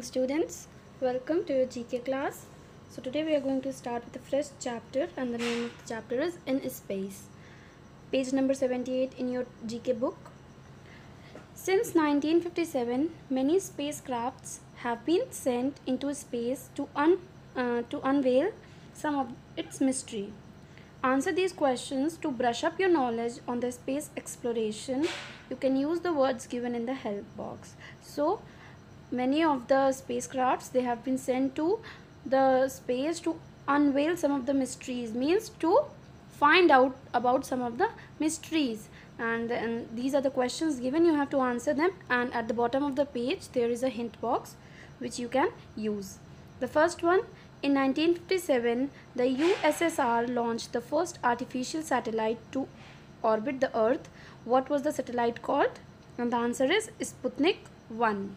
students, welcome to your GK class. So today we are going to start with a fresh chapter, and the name of the chapter is In Space. Page number 78 in your GK book. Since 1957, many spacecrafts have been sent into space to unveil some of its mystery. Answer these questions to brush up your knowledge on the space exploration. You can use the words given in the help box. So many of the spacecrafts, they have been sent to the space to unveil some of the mysteries, means to find out about some of the mysteries, and these are the questions given. You have to answer them, and at the bottom of the page there is a hint box which you can use. The first one, in 1957 the USSR launched the first artificial satellite to orbit the earth. What was the satellite called? And the answer is Sputnik 1.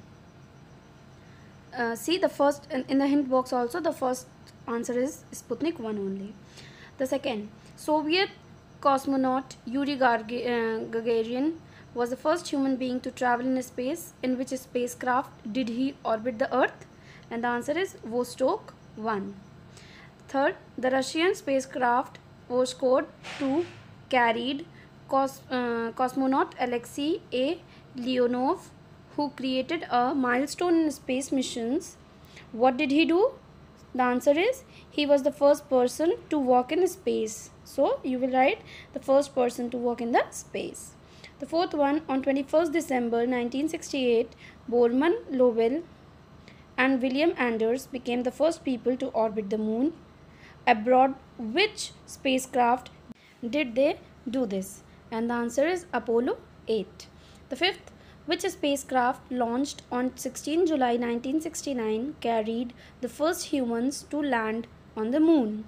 See the first in the hint box also, the first answer is Sputnik 1 only. The second, Soviet cosmonaut Yuri Gagarin was the first human being to travel in space. In which spacecraft did he orbit the earth? And the answer is Vostok 1. Third, the Russian spacecraft Voskhod 2 carried cosmonaut Alexei A. Leonov, who created a milestone in space missions. What did he do? The answer is he was the first person to walk in space. So you will write the first person to walk in the space. The fourth one, on 21st December 1968, Borman Lowell and William Anders became the first people to orbit the moon. Abroad, which spacecraft did they do this? And the answer is Apollo 8. The fifth, which spacecraft launched on 16 July 1969 carried the first humans to land on the moon?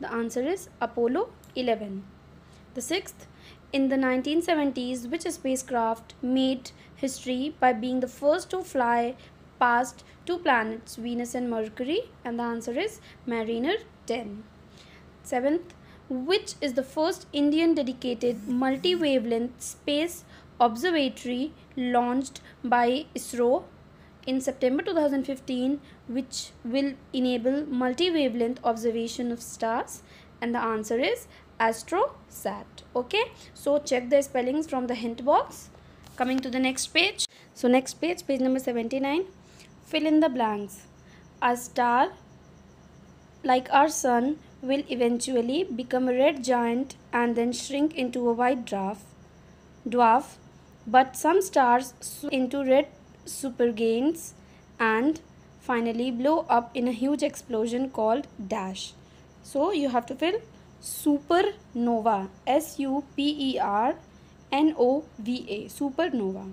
The answer is Apollo 11. The sixth, in the 1970s, which spacecraft made history by being the first to fly past two planets, Venus and Mercury? And the answer is Mariner 10. Seventh, which is the first Indian dedicated multi-wavelength space observatory launched by ISRO in September 2015, which will enable multi-wavelength observation of stars? And the answer is AstroSat. Okay, so check the spellings from the hint box. Coming to the next page. So next page, page number 79. Fill in the blanks. A star like our sun will eventually become a red giant and then shrink into a white dwarf. But some stars into red supergiants and finally blow up in a huge explosion called dash. So you have to fill supernova. SUPERNOVA. Supernova.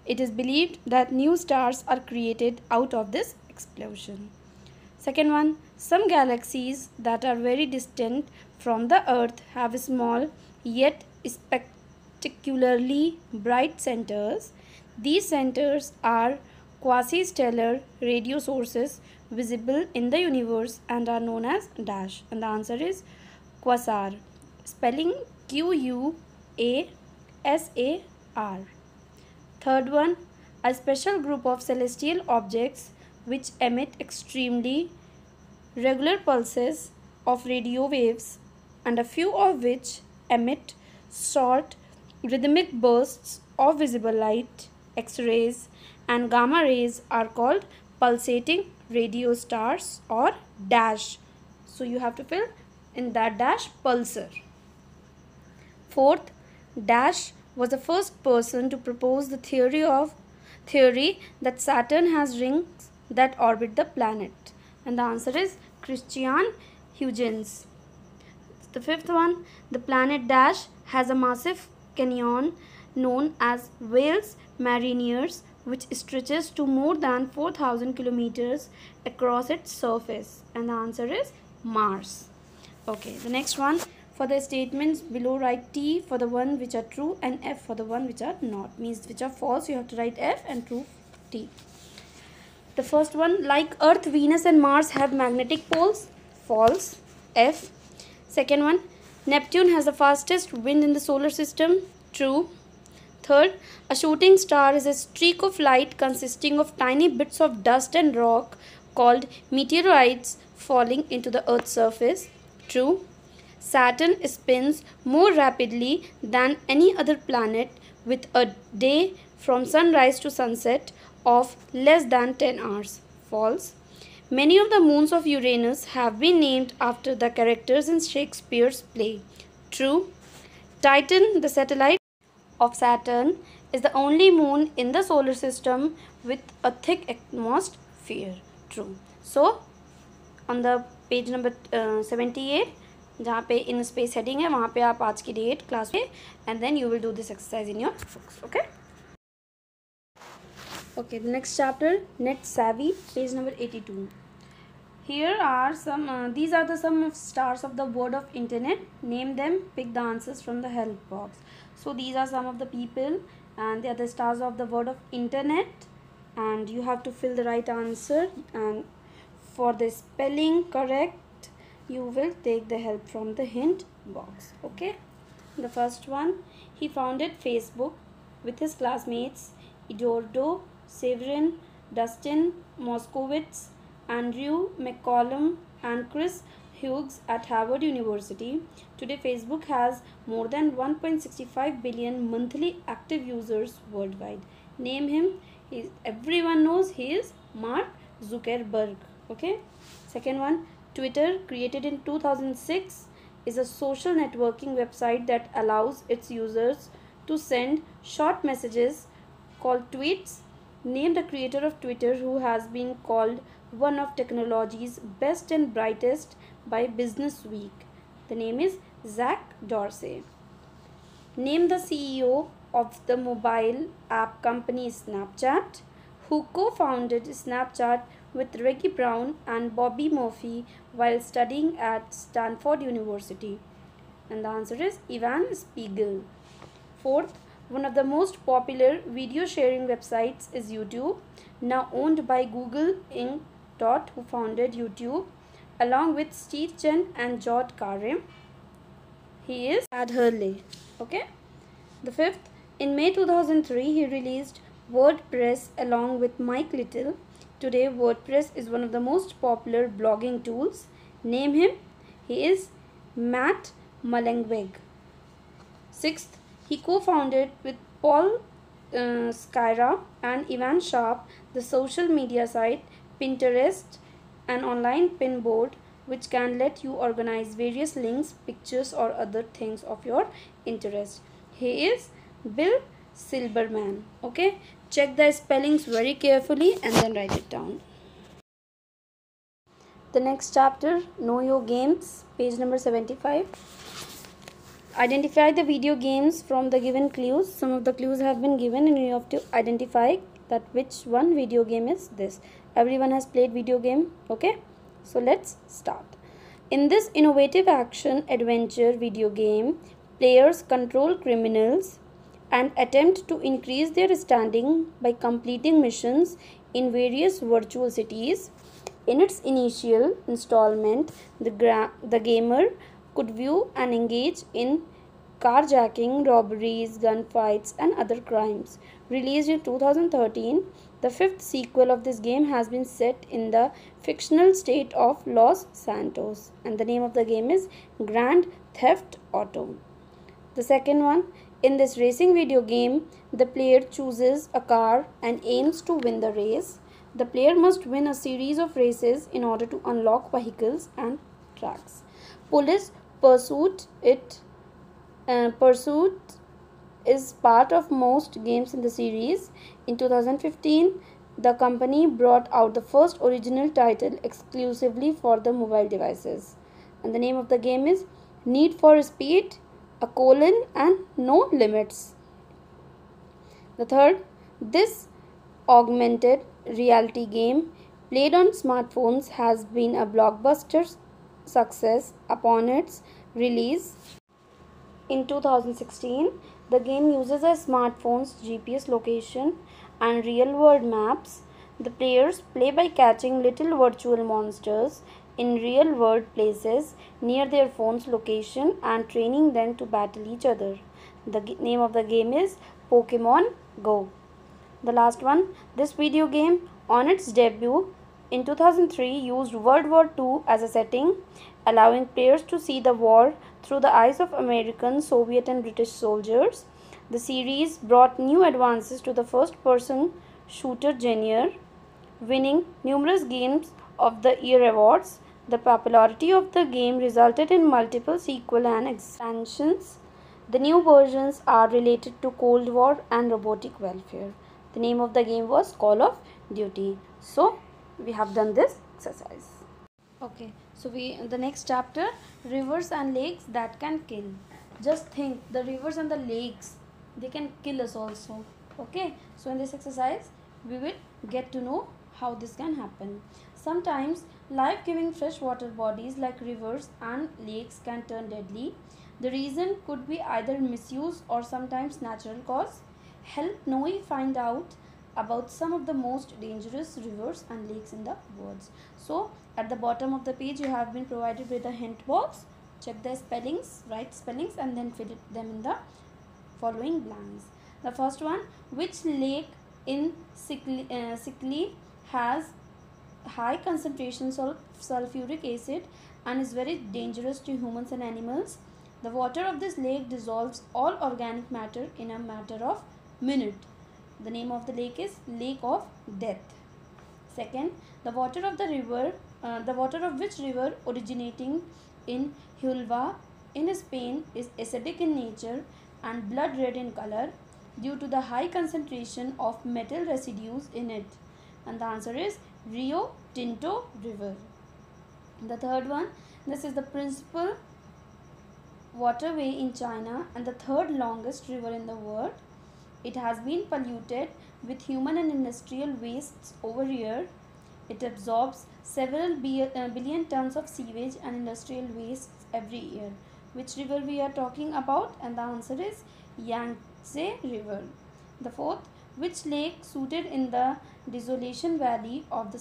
It is believed that new stars are created out of this explosion. Second one, some galaxies that are very distant from the earth have small yet spectacularly bright centers. These centers are quasi-stellar radio sources visible in the universe and are known as dash. And the answer is quasar. Spelling QUASAR. Third one, a special group of celestial objects which emit extremely regular pulses of radio waves, and a few of which emit short rhythmic bursts of visible light, X-rays and gamma rays, are called pulsating radio stars or dash. So you have to fill in that dash pulsar. Fourth, dash was the first person to propose the theory that Saturn has rings that orbit the planet. And the answer is Christian Huygens. The fifth one, the planet dash has a massive canyon known as Wales Marineris, which stretches to more than 4,000 kilometers across its surface. And the answer is Mars. Okay, the next one, for the statements below write T for the one which are true and F for the one which are not, means which are false you have to write F and true T. The first one, like Earth, Venus and Mars have magnetic poles. False. F. Second one, Neptune has the fastest wind in the solar system. True. Third, a shooting star is a streak of light consisting of tiny bits of dust and rock called meteorites falling into the Earth's surface. True. Saturn spins more rapidly than any other planet with a day from sunrise to sunset of less than 10 hours. False. Many of the moons of Uranus have been named after the characters in Shakespeare's play. True. Titan, the satellite of Saturn, is the only moon in the solar system with a thick atmosphere. True. So, on the page number 78, जहाँ पे in space heading है वहाँ पे आप आज की date class में and then you will do this exercise in your books. Okay. Okay. The next chapter, Net Savvy, page number 82. Here are some. These are the some of stars of the word of internet. Name them. Pick the answers from the help box. So these are some of the people, and they are the stars of the word of internet. And you have to fill the right answer. And for the spelling correct, you will take the help from the hint box. Okay. The first one. He founded Facebook with his classmates Eduardo, Severin, Dustin Moskowitz, Andrew McCollum and Chris Hughes at Harvard University. Today, Facebook has more than 1.65 billion monthly active users worldwide. Name him. Everyone knows he is Mark Zuckerberg. Okay. Second one, Twitter, created in 2006, is a social networking website that allows its users to send short messages called tweets. Name the creator of Twitter who has been called one of technology's best and brightest by Business Week. The name is Jack Dorsey. Name the CEO of the mobile app company Snapchat, who co-founded Snapchat with Reggie Brown and Bobby Murphy while studying at Stanford University. And the answer is Ivan Spiegel. Fourth, one of the most popular video sharing websites is YouTube, now owned by Google Inc., who founded YouTube along with Steve Chen and George Carey. He is Brad Hurley. Okay. The fifth, in May 2003, he released WordPress along with Mike Little. Today, WordPress is one of the most popular blogging tools. Name him. He is Matt Mullenweg. Sixth, he co-founded with Paul Sciarra and Ivan Sharp the social media site Pinterest, an online pin board which can let you organize various links, pictures or other things of your interest. He is Bill Silberman. Okay, check the spellings very carefully and then write it down. The next chapter, Know Your Games, page number 75. Identify the video games from the given clues. Some of the clues have been given and you have to identify that which one video game is this. Everyone has played video game. Okay, so let's start. In this innovative action adventure video game, players control criminals and attempt to increase their standing by completing missions in various virtual cities. In its initial installment, the gamer could view and engage in carjacking, robberies, gunfights, and other crimes. Released in 2013, the fifth sequel of this game has been set in the fictional state of Los Santos, and the name of the game is Grand Theft Auto. The second one, in this racing video game, the player chooses a car and aims to win the race. The player must win a series of races in order to unlock vehicles and tracks. Police Pursuit is part of most games in the series. In 2015, the company brought out the first original title exclusively for the mobile devices. And the name of the game is Need for Speed, and No Limits. The third, this augmented reality game played on smartphones has been a blockbuster success upon its release. In 2016, the game uses a smartphone's GPS location and real-world maps. The players play by catching little virtual monsters in real-world places near their phone's location and training them to battle each other. The name of the game is Pokemon Go. The last one, this video game on its debut in 2003 used World War II as a setting, allowing players to see the war through the eyes of American, Soviet and British soldiers. The series brought new advances to the first-person shooter genre, winning numerous Games of the Year awards. The popularity of the game resulted in multiple sequels and expansions. The new versions are related to Cold War and robotic warfare. The name of the game was Call of Duty. So we have done this exercise. Okay, so the next chapter, rivers and lakes that can kill. Just think, the rivers and the lakes, they can kill us also. Okay, so in this exercise we will get to know how this can happen. Sometimes life-giving freshwater bodies like rivers and lakes can turn deadly. The reason could be either misuse or sometimes natural cause. Help Noe find out about some of the most dangerous rivers and lakes in the world. So at the bottom of the page you have been provided with a hint box. Check the spellings, write spellings and then fill them in the following blanks. The first one, which lake in Sikli has high concentrations of sulfuric acid and is very dangerous to humans and animals? The water of this lake dissolves all organic matter in a matter of minute. The name of the lake is Lake of Death. Second, the water of which river originating in Huelva in Spain is acidic in nature and blood red in color due to the high concentration of metal residues in it? And the answer is Rio Tinto River. The third one, this is the principal waterway in China and the third longest river in the world. It has been polluted with human and industrial wastes over year. It absorbs several billion tons of sewage and industrial wastes every year. Which river we are talking about? And the answer is Yangtze River. The fourth, which lake suited in the Desolation Valley of the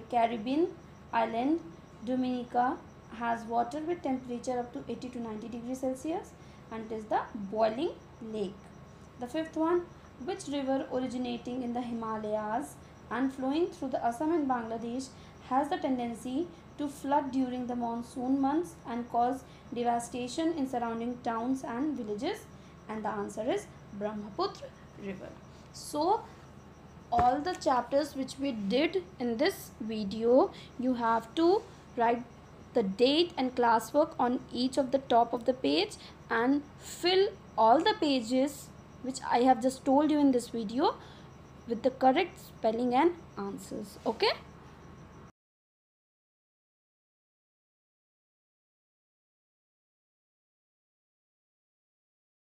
Caribbean island Dominica has water with temperature up to 80 to 90 degrees Celsius, and it is the Boiling Lake. The fifth one, which river originating in the Himalayas and flowing through the Assam and Bangladesh has the tendency to flood during the monsoon months and cause devastation in surrounding towns and villages? And the answer is Brahmaputra River. So all the chapters which we did in this video, you have to write the date and classwork on each of the top of the page and fill all the pages which I have just told you in this video with the correct spelling and answers. Okay.